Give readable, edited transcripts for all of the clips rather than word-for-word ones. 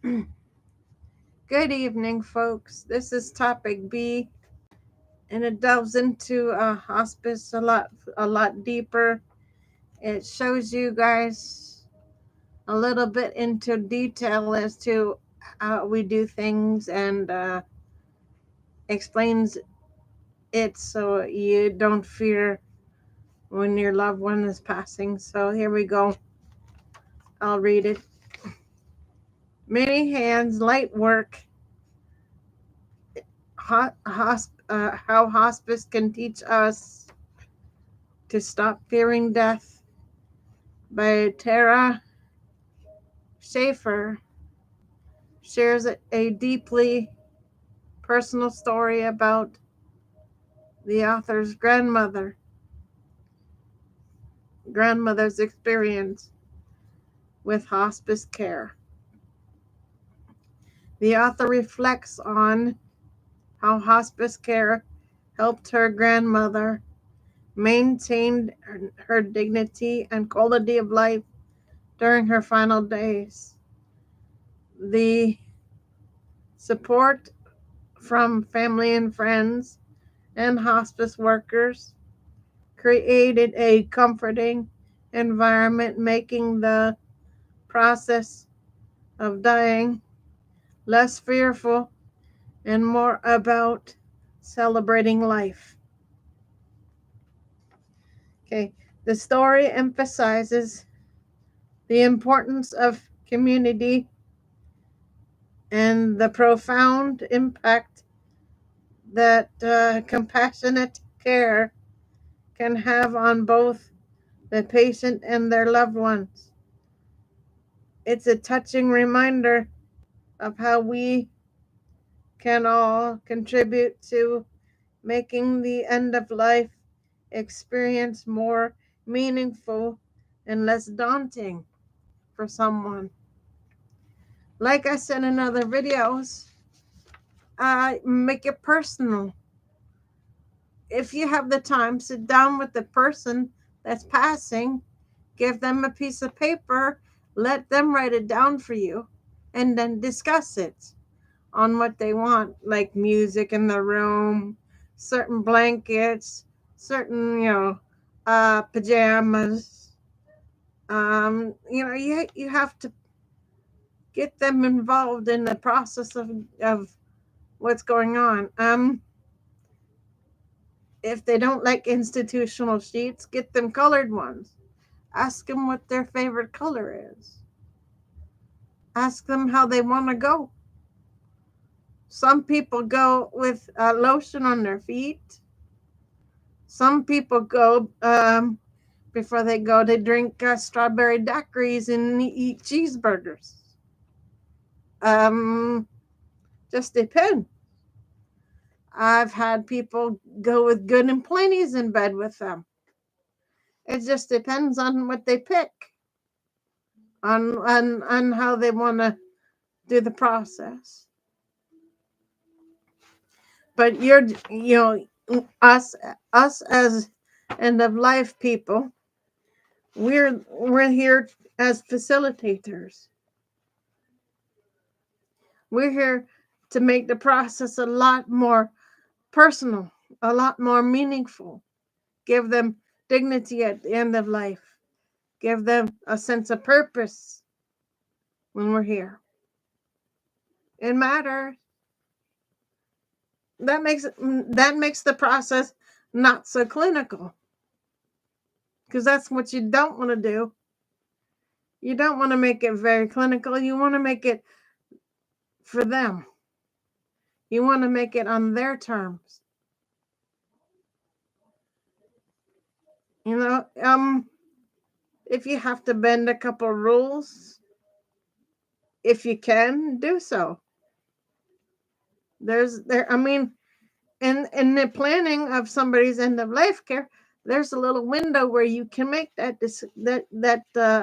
Good evening, folks. This is topic B, and it delves into hospice a lot deeper. It shows you guys a little bit into detail as to how we do things and explains it so you don't fear when your loved one is passing. So here we go. I'll read it. Many hands, light work. How hospice can teach us to stop fearing death by Tara Schaefer shares a deeply personal story about the author's grandmother's experience with hospice care. The author reflects on how hospice care helped her grandmother maintain her dignity and quality of life during her final days. The support from family and friends and hospice workers created a comforting environment, making the process of dying less fearful and more about celebrating life. Okay, the story emphasizes the importance of community and the profound impact that compassionate care can have on both the patient and their loved ones. It's a touching reminder of how we can all contribute to making the end of life experience more meaningful and less daunting for someone. Like I said in other videos, make it personal. If you have the time, sit down with the person that's passing, give them a piece of paper, let them write it down for you, and then discuss it on what they want, like music in the room, certain blankets, certain, pajamas. You have to get them involved in the process of what's going on. If they don't like institutional sheets, get them colored ones. Ask them what their favorite color is. Ask them how they want to go. Some people go with lotion on their feet. Some people go before they go. They drink strawberry daiquiris and eat cheeseburgers. Um, just depends. I've had people go with good and plenty's in bed with them. It just depends on what they pick, on how they want to do the process. But us as end of life people, we're here as facilitators. We're here to make the process a lot more personal, a lot more meaningful. Give them dignity at the end of life. Give them a sense of purpose when we're here. It matters. That makes the process not so clinical, because that's what you don't want to do. You don't want to make it very clinical. You want to make it for them. You want to make it on their terms. You know, if you have to bend a couple rules, if you can, do so. I mean, in the planning of somebody's end of life care, there's a little window where you can make that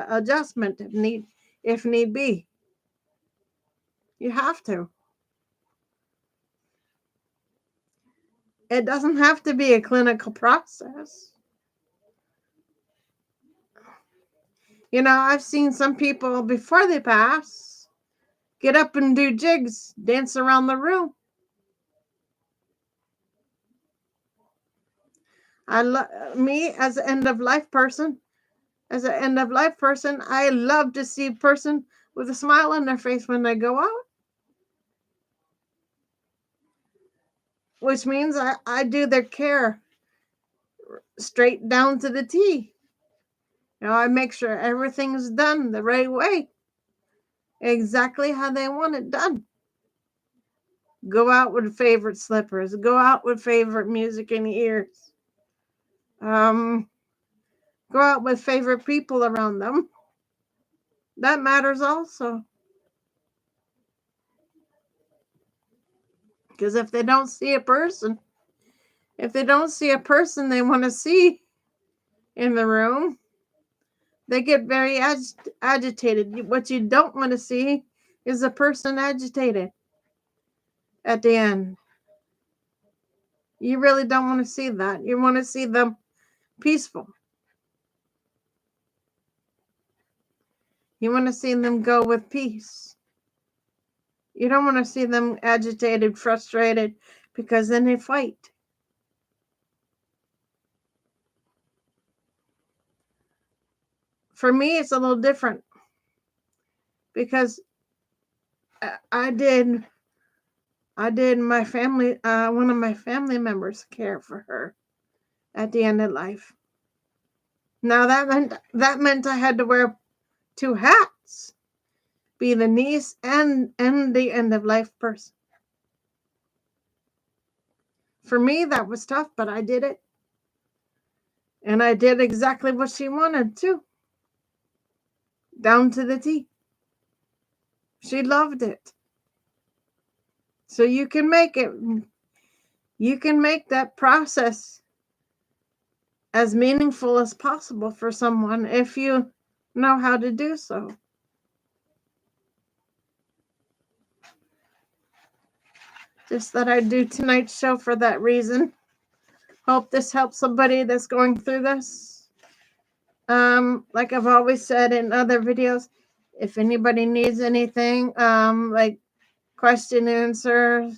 adjustment if need be. You have to. It doesn't have to be a clinical process. I've seen some people before they pass, Get up and do jigs, dance around the room. Me as an end of life person, I love to see a person with a smile on their face when they go out, which means I do their care straight down to the T. I make sure everything's done the right way, exactly how they want it done. Go out with favorite slippers. Go out with favorite music in the ears. Go out with favorite people around them. That matters also. Because if they don't see a person they want to see in the room, they get very agitated. What you don't want to see is a person agitated at the end. You really don't want to see that. You want to see them peaceful. You want to see them go with peace. You don't want to see them agitated, frustrated, because then they fight. For me, it's a little different because I did my family, one of my family members care for her at the end of life. Now that meant I had to wear two hats, be the niece and the end of life person. For me, that was tough, but I did it. And I did exactly what she wanted to. Down to the T. She loved it. So you can make that process as meaningful as possible for someone if you know how to do so. Just that I do tonight's show for that reason. Hope this helps somebody that's going through this. Like I've always said in other videos, if anybody needs anything, like question answered,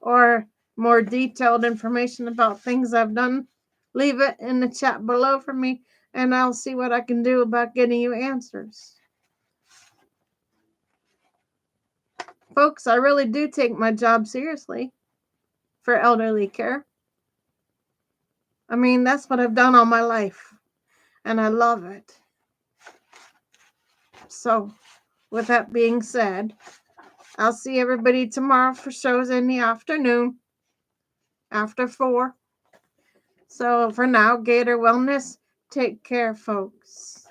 or more detailed information about things I've done, leave it in the chat below for me, and I'll see what I can do about getting you answers. Folks, I really do take my job seriously for elderly care. I mean, that's what I've done all my life, and I love it. So, with that being said, I'll see everybody tomorrow for shows in the afternoon, after 4. So, for now, Gator Wellness, take care, folks.